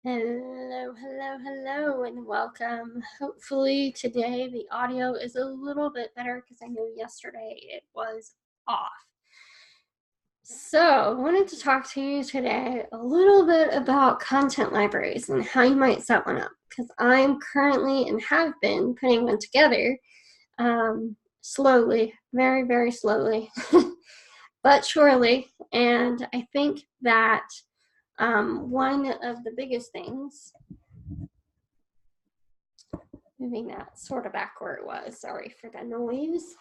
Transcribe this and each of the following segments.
Hello, hello, hello, and welcome. Hopefully today the audio is a little bit better because I know yesterday it was off. So I wanted to talk to you today a little bit about content libraries and how you might set one up, because I'm currently and have been putting one together slowly, very, very slowly, but surely. And I think that one of the biggest things, moving that sort of back where it was, sorry for the noise.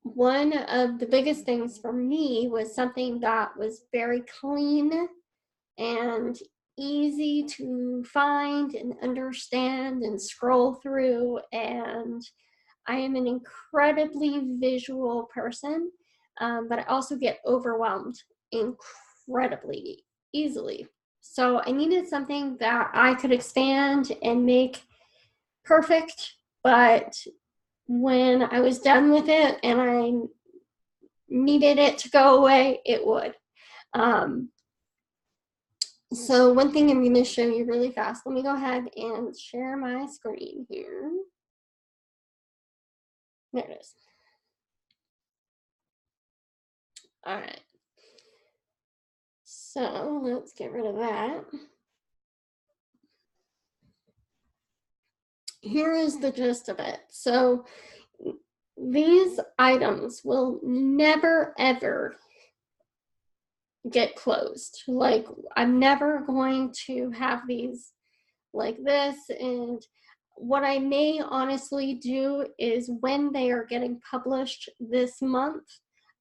One of the biggest things for me was something that was very clean and easy to find and understand and scroll through. And I am an incredibly visual person, but I also get overwhelmed incredibly easily. So I needed something that I could expand and make perfect, but when I was done with it and I needed it to go away, it would. So one thing I'm going to show you really fast. Let me go ahead and share my screen here. There it is. All right. So let's get rid of that. Here is the gist of it. So these items will never, ever get closed. Like, I'm never going to have these like this. And what I may honestly do is when they are getting published this month,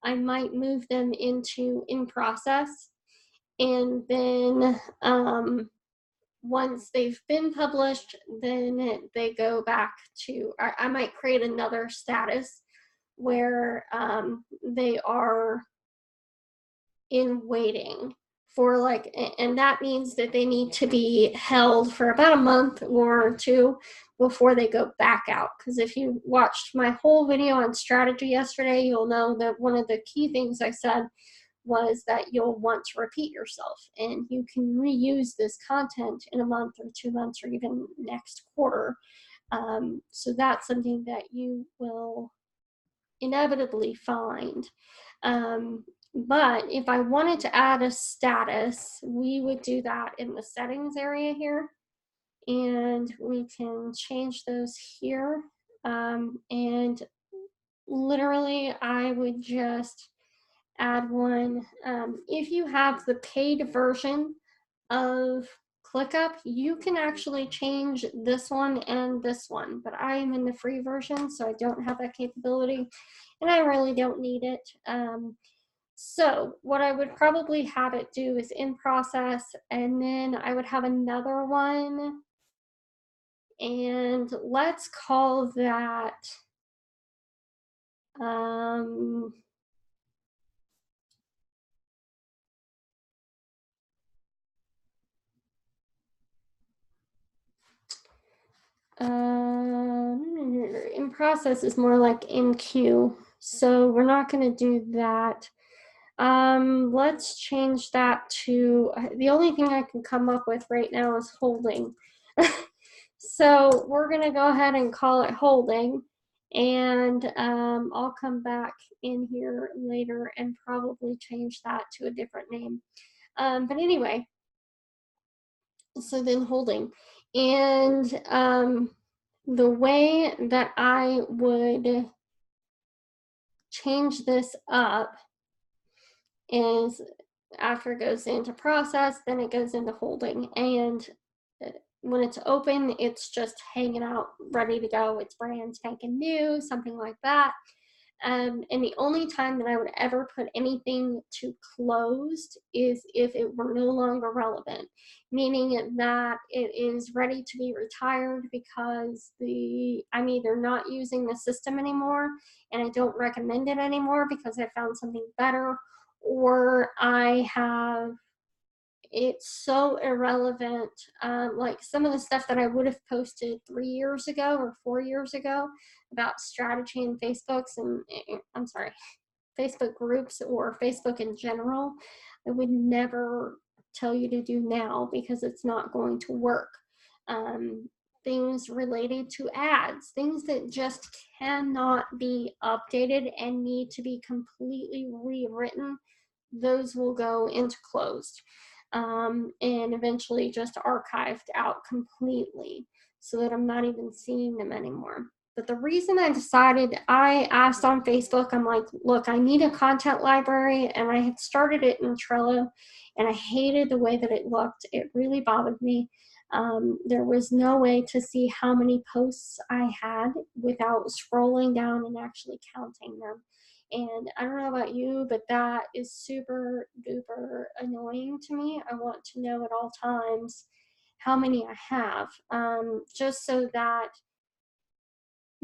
I might move them into in process. And then once they've been published, then they go back to, I might create another status where they are in waiting for, like, and that means that they need to be held for about a month or two before they go back out. Because if you watched my whole video on strategy yesterday, you'll know that one of the key things I said was that you'll want to repeat yourself, and you can reuse this content in a month or 2 months or even next quarter. So that's something that you will inevitably find. But if I wanted to add a status, we would do that in the settings area here, and we can change those here. And literally I would just add one. If you have the paid version of Clickup, you can actually change this one and this one, but I am in the free version, so I don't have that capability, and I really don't need it. So what I would probably have it do is in process, and then I would have another one, and let's call that in process is more like in queue, so we're not going to do that. Let's change that to, the only thing I can come up with right now is holding. So we're going to go ahead and call it holding, and I'll come back in here later and probably change that to a different name. But anyway, so then holding. And the way that I would change this up is after it goes into process, then it goes into holding. And when it's open, it's just hanging out, ready to go. It's brand spanking new, something like that. And the only time that I would ever put anything to closed is if it were no longer relevant, meaning that it is ready to be retired because I'm either not using the system anymore and I don't recommend it anymore because I found something better, or it's so irrelevant. Like some of the stuff that I would have posted 3 years ago or 4 years ago about strategy and Facebook groups or Facebook in general, I would never tell you to do now because it's not going to work. Things related to ads, things that just cannot be updated and need to be completely rewritten, those will go into closed, and eventually just archived out completely so that I'm not even seeing them anymore. But the reason I asked on Facebook, I'm like, look, I need a content library, and I had started it in Trello, and I hated the way that it looked. It really bothered me. There was no way to see how many posts I had without scrolling down and actually counting them. And I don't know about you, but that is super duper annoying to me. I want to know at all times how many I have, just so that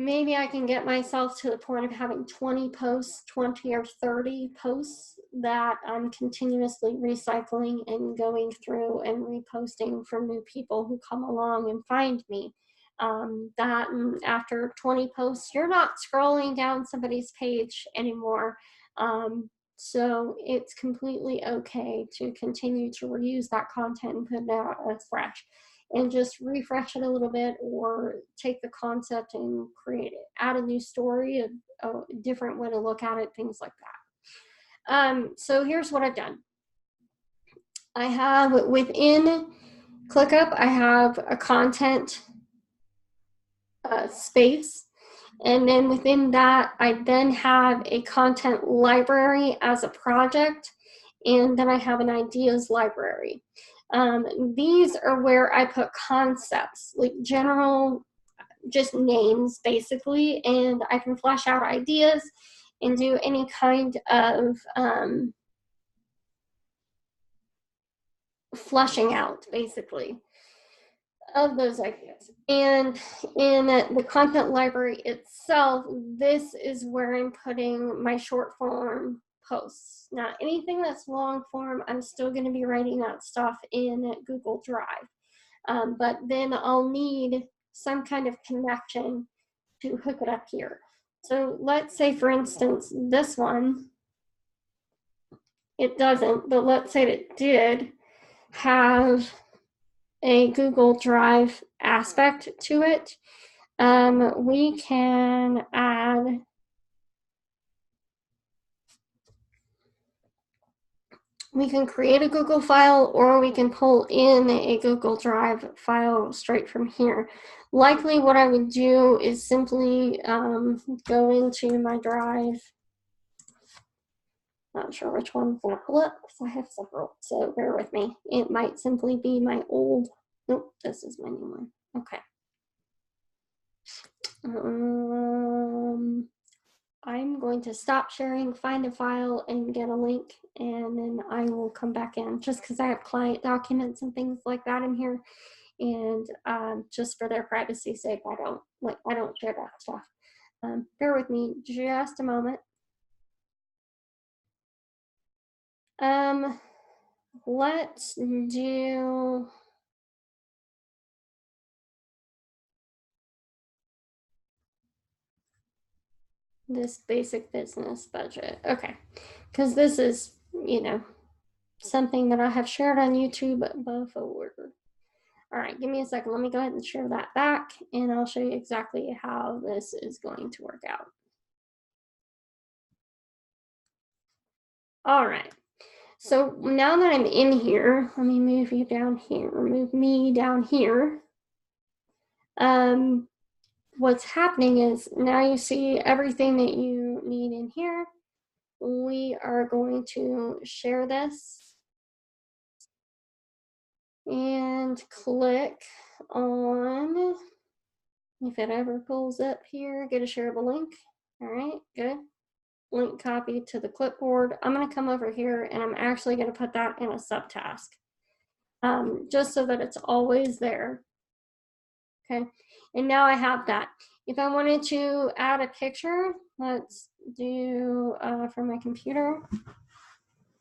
maybe I can get myself to the point of having 20 posts, 20 or 30 posts that I'm continuously recycling and going through and reposting for new people who come along and find me. That after 20 posts, you're not scrolling down somebody's page anymore. So it's completely okay to continue to reuse that content and put it out as fresh, and just refresh it a little bit, or take the concept and create it, add a new story, a different way to look at it, things like that. So here's what I've done. I have within ClickUp, I have a content space. And then within that, I then have a content library as a project. And then I have an ideas library. These are where I put concepts, like general, just names basically, and I can flesh out ideas and do any kind of fleshing out basically of those ideas. And in the content library itself, this is where I'm putting my short form posts. Now, anything that's long form, I'm still going to be writing that stuff in Google Drive. But then I'll need some kind of connection to hook it up here. So let's say, for instance, this one, it doesn't, but let's say it did have a Google Drive aspect to it. We can add, we can create a Google file, or we can pull in a Google Drive file straight from here. Likely what I would do is simply go into my Drive. Not sure which one's going to pull up because I have several, so bear with me. It might simply be my old, nope, this is my new one. Okay. I'm going to stop sharing, find a file, and get a link, and then I will come back in, just because I have client documents and things like that in here, and just for their privacy sake, I don't share that stuff. Bear with me just a moment. Let's do this basic business budget. Okay, because this is, something that I have shared on YouTube before. All right, give me a second. Let me go ahead and share that back, and I'll show you exactly how this is going to work out. All right, so now that I'm in here, let me move you down here, move me down here. What's happening is now you see everything that you need in here. We are going to share this and click on, if it ever pulls up here, get a shareable link. All right, good. Link copy to the clipboard. I'm going to come over here and I'm actually going to put that in a subtask, just so that it's always there. Okay, and now I have that. If I wanted to add a picture, let's do from my computer,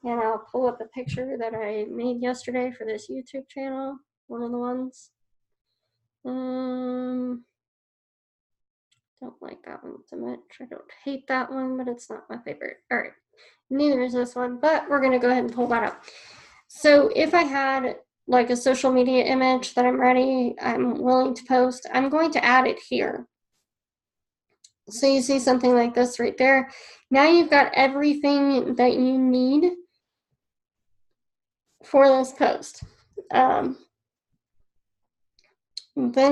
and I'll pull up a picture that I made yesterday for this YouTube channel, one of the ones. Don't like that one so much. I don't hate that one, but it's not my favorite. All right, neither is this one, but we're going to go ahead and pull that up. So if I had like a social media image that I'm willing to post, I'm going to add it here. So you see something like this right there. Now you've got everything that you need for this post. Then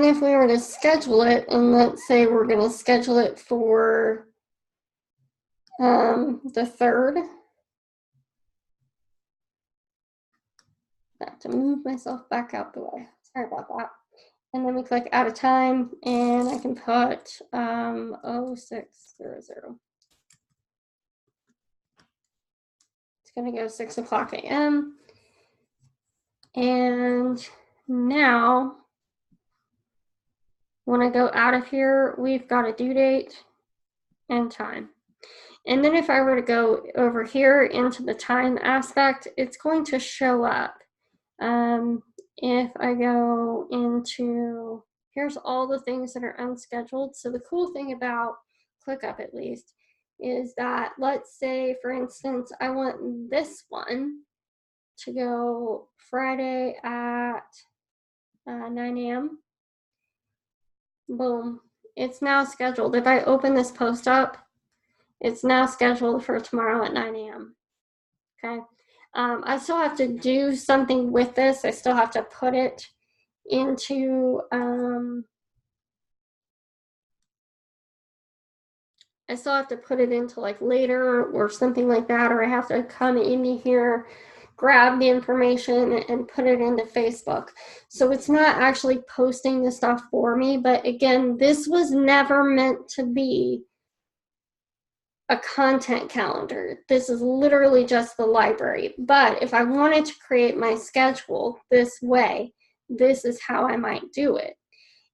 if we were to schedule it, and let's say we're going to schedule it for the 3rd. I have to move myself back out the way. Sorry about that. And then we click add a time, and I can put 0600. It's going to go 6 o'clock a.m. And now when I go out of here, we've got a due date and time. And then if I were to go over here into the time aspect, it's going to show up. If I go into, here's all the things that are unscheduled. So the cool thing about Clickup, at least, is that, let's say, for instance, I want this one to go Friday at 9 a.m. Boom. It's now scheduled. If I open this post up, it's now scheduled for tomorrow at 9 a.m. Okay. I still have to do something with this. I still have to put it into like later or something like that, or I have to come into here, grab the information and put it into Facebook. So it's not actually posting the stuff for me. But again, this was never meant to be a content calendar. This is literally just the library. But if I wanted to create my schedule this way, this is how I might do it.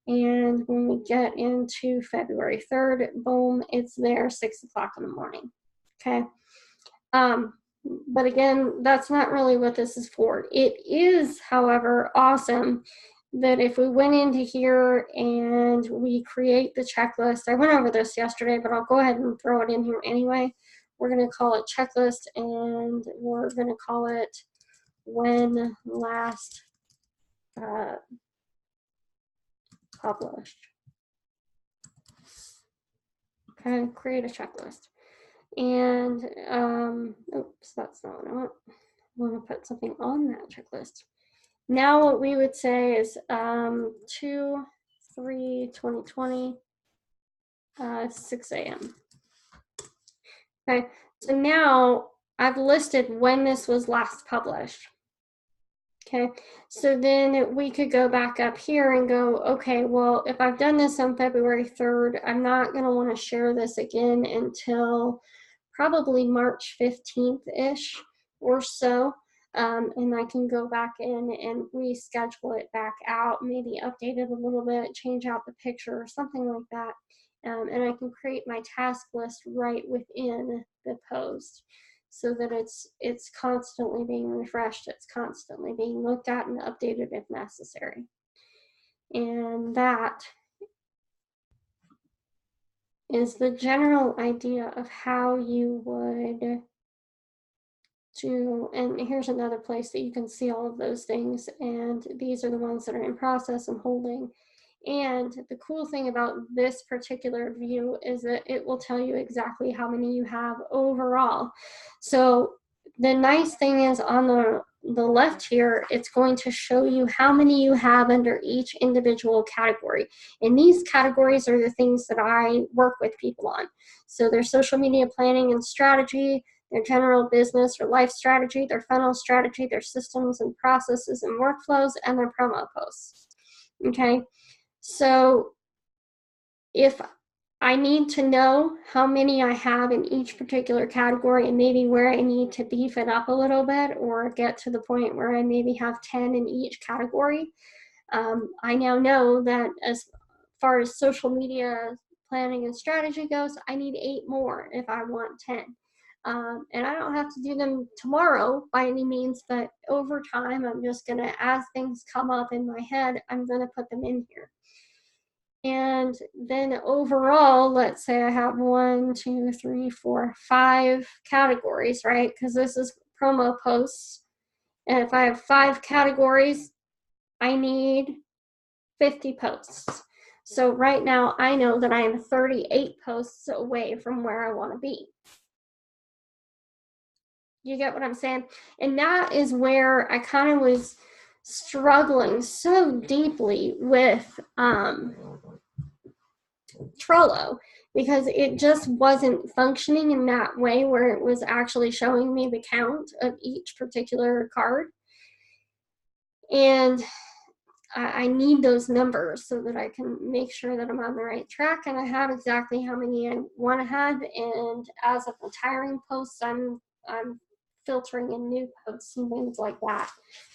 And when we get into February 3rd, boom, it's there, 6 o'clock in the morning. Okay. But again, that's not really what this is for. It is, however, awesome that if we went into here and we create the checklist, I went over this yesterday, but I'll go ahead and throw it in here anyway. We're going to call it checklist, and we're going to call it when last published. Okay, create a checklist. And, oops, that's not what I want. I want to put something on that checklist. Now what we would say is 2/3/2020, 6 a.m. Okay, so now I've listed when this was last published. Okay, so then we could go back up here and go, okay, well, if I've done this on February 3rd, I'm not going to want to share this again until probably March 15th-ish or so. And I can go back in and reschedule it back out, maybe update it a little bit, change out the picture or something like that. And I can create my task list right within the post, so that it's constantly being refreshed, it's constantly being looked at and updated if necessary. And that is the general idea of how you would do. And here's another place that you can see all of those things, and these are the ones that are in process and holding. And the cool thing about this particular view is that it will tell you exactly how many you have overall. So the nice thing is, on the left here, it's going to show you how many you have under each individual category. And these categories are the things that I work with people on. So their social media planning and strategy, their general business or life strategy, their funnel strategy, their systems and processes and workflows, and their promo posts. Okay. So if I need to know how many I have in each particular category and maybe where I need to beef it up a little bit, or get to the point where I maybe have 10 in each category, I now know that as far as social media planning and strategy goes, I need 8 more if I want 10. And I don't have to do them tomorrow by any means, but over time, I'm just going to, as things come up in my head, I'm going to put them in here. And then overall, let's say I have 1, 2, 3, 4, 5 categories, right? Because this is promo posts. And if I have 5 categories, I need 50 posts. So right now I know that I am 38 posts away from where I want to be. You get what I'm saying? And that is where I kind of was struggling so deeply with Trello, because it just wasn't functioning in that way where it was actually showing me the count of each particular card. And I need those numbers so that I can make sure that I'm on the right track and I have exactly how many I want to have. And as of retiring posts, I'm filtering in new posts and things like that.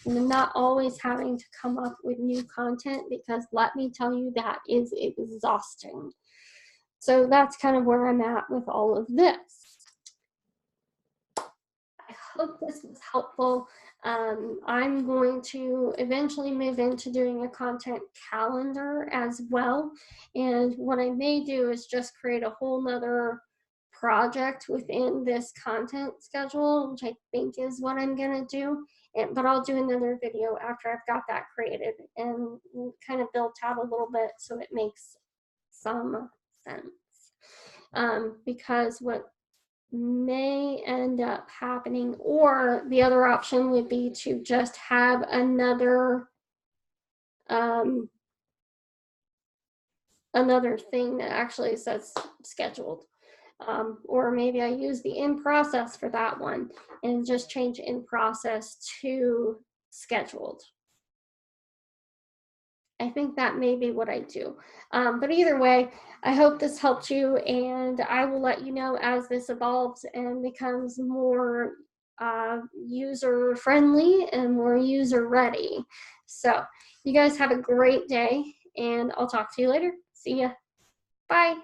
And I'm not always having to come up with new content, because let me tell you, that is exhausting. So that's kind of where I'm at with all of this. I hope this was helpful. I'm going to eventually move into doing a content calendar as well. And what I may do is just create a whole nother project within this content schedule, which I think is what I'm going to do. But I'll do another video after I've got that created and kind of built out a little bit so it makes some sense. Because what may end up happening, or the other option would be to just have another thing that actually says scheduled, or maybe I use the in process for that one and just change in process to scheduled. I think that may be what I do. But either way, I hope this helped you, and I will let you know as this evolves and becomes more user friendly and more user ready. So you guys have a great day, and I'll talk to you later. See ya. Bye.